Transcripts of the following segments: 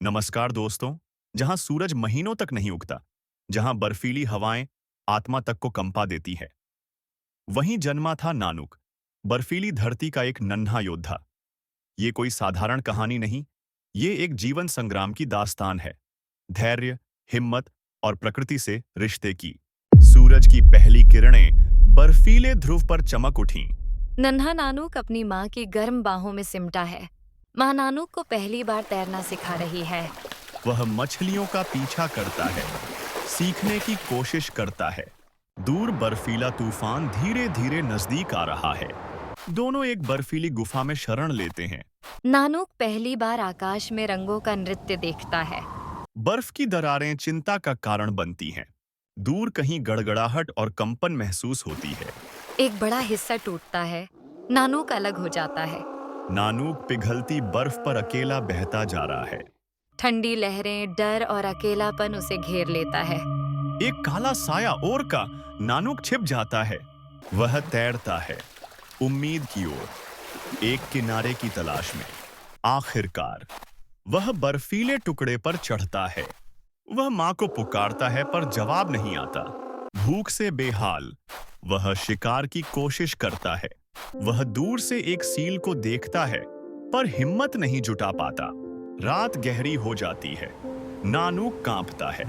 नमस्कार दोस्तों। जहां सूरज महीनों तक नहीं उगता, जहां बर्फीली हवाएं आत्मा तक को कंपा देती है, वहीं जन्मा था नानुक, बर्फीली धरती का एक नन्हा योद्धा। ये कोई साधारण कहानी नहीं, ये एक जीवन संग्राम की दास्तान है। धैर्य, हिम्मत और प्रकृति से रिश्ते की। सूरज की पहली किरणें बर्फीले ध्रुव पर चमक उठीं। नन्हा नानुक अपनी माँ की गर्म बाहों में सिमटा है। माँ नानुक को पहली बार तैरना सिखा रही है। वह मछलियों का पीछा करता है, सीखने की कोशिश करता है। दूर बर्फीला तूफान धीरे धीरे नजदीक आ रहा है। दोनों एक बर्फीली गुफा में शरण लेते हैं। नानुक पहली बार आकाश में रंगों का नृत्य देखता है। बर्फ की दरारें चिंता का कारण बनती हैं। दूर कहीं गड़गड़ाहट और कंपन महसूस होती है। एक बड़ा हिस्सा टूटता है। नानुक अलग हो जाता है। नानूक पिघलती बर्फ पर अकेला बहता जा रहा है। ठंडी लहरें, डर और अकेलापन उसे घेर लेता है। एक काला साया और का नानूक छिप जाता है। वह तैरता है, उम्मीद की ओर, एक किनारे की तलाश में। आखिरकार वह बर्फीले टुकड़े पर चढ़ता है। वह माँ को पुकारता है पर जवाब नहीं आता। भूख से बेहाल वह शिकार की कोशिश करता है। वह दूर से एक सील को देखता है पर हिम्मत नहीं जुटा पाता। रात गहरी हो जाती है। नानूक कांपता है।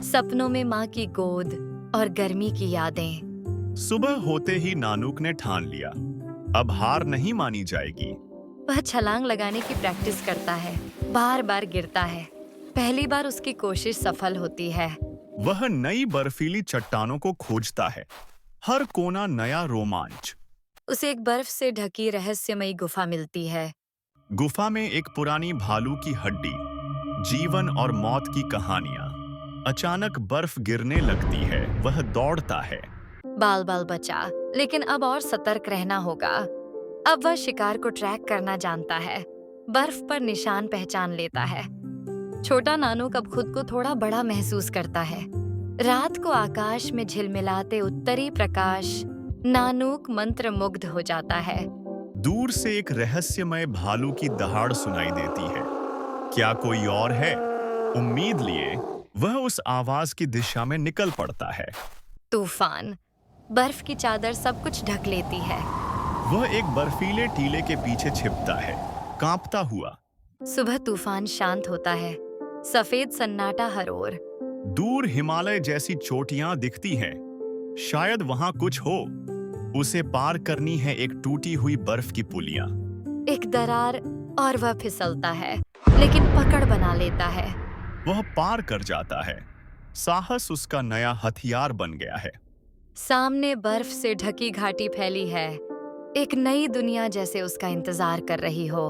सपनों में माँ की गोद और गर्मी की यादें। सुबह होते ही नानूक ने ठान लिया, अब हार नहीं मानी जाएगी। वह छलांग लगाने की प्रैक्टिस करता है, बार बार गिरता है। पहली बार उसकी कोशिश सफल होती है। वह नई बर्फीली चट्टानों को खोजता है, हर कोना नया रोमांच। उसे एक बर्फ से ढकी रहस्यमयी गुफा मिलती है। गुफा में एक पुरानी भालू की हड्डी, जीवन और मौत की कहानियां। अचानक बर्फ गिरने लगती है। वह दौड़ता है। बाल बाल बचा, लेकिन अब और सतर्क रहना होगा। अब वह शिकार को ट्रैक करना जानता है। बर्फ पर निशान पहचान लेता है। छोटा नानुक अब खुद को थोड़ा बड़ा महसूस करता है। रात को आकाश में झिलमिलाते उत्तरी प्रकाश, नानुक मंत्रमुग्ध हो जाता है। दूर से एक रहस्यमय भालू की दहाड़ सुनाई देती है। क्या कोई और है? उम्मीद लिए वह उस आवाज की दिशा में निकल पड़ता है। तूफान, बर्फ की चादर सब कुछ ढक लेती है। वह एक बर्फीले टीले के पीछे छिपता है, कांपता हुआ। सुबह तूफान शांत होता है। सफेद सन्नाटा हर ओर। दूर हिमालय जैसी चोटियां दिखती हैं। शायद वहां कुछ हो। उसे पार करनी है एक टूटी हुई बर्फ की पुलिया। एक दरार और वह फिसलता है, लेकिन पकड़ बना लेता है। वह पार कर जाता है। साहस उसका नया हथियार बन गया है। सामने बर्फ से ढकी घाटी फैली है। एक नई दुनिया जैसे उसका इंतजार कर रही हो।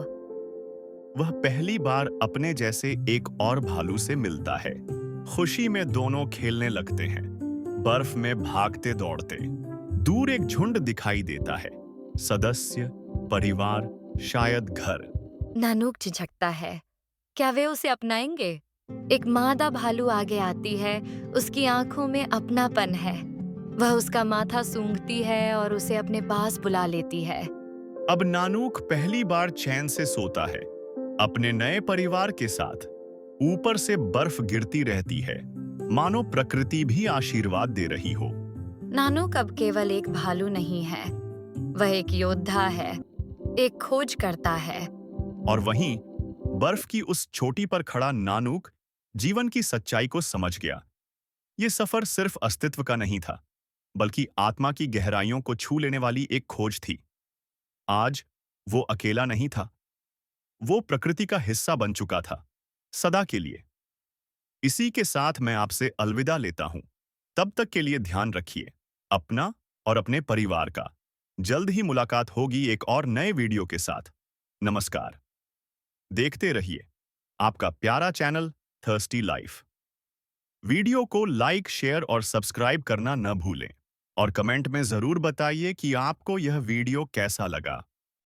वह पहली बार अपने जैसे एक और भालू से मिलता है। खुशी में दोनों खेलने लगते हैं, बर्फ में भागते दौड़ते। दूर एक झुंड दिखाई देता है, सदस्य, परिवार, शायद घर। नानुक झिझकता है। क्या वे उसे अपनाएंगे? एक मादा भालू आगे आती है। उसकी आंखों में अपनापन है। वह उसका माथा सूंघती है और उसे अपने पास बुला लेती है। अब नानूक पहली बार चैन से सोता है, अपने नए परिवार के साथ। ऊपर से बर्फ गिरती रहती है, मानो प्रकृति भी आशीर्वाद दे रही हो। नानुक अब केवल एक भालू नहीं है, वह एक योद्धा है, एक खोज करता है। और वहीं बर्फ की उस चोटी पर खड़ा नानूक जीवन की सच्चाई को समझ गया। ये सफर सिर्फ अस्तित्व का नहीं था, बल्कि आत्मा की गहराइयों को छू लेने वाली एक खोज थी। आज वो अकेला नहीं था, वो प्रकृति का हिस्सा बन चुका था, सदा के लिए। इसी के साथ मैं आपसे अलविदा लेता हूं। तब तक के लिए ध्यान रखिए अपना और अपने परिवार का। जल्द ही मुलाकात होगी एक और नए वीडियो के साथ। नमस्कार। देखते रहिए आपका प्यारा चैनल थर्स्टी लाइफ। वीडियो को लाइक, शेयर और सब्सक्राइब करना न भूलें और कमेंट में जरूर बताइए कि आपको यह वीडियो कैसा लगा।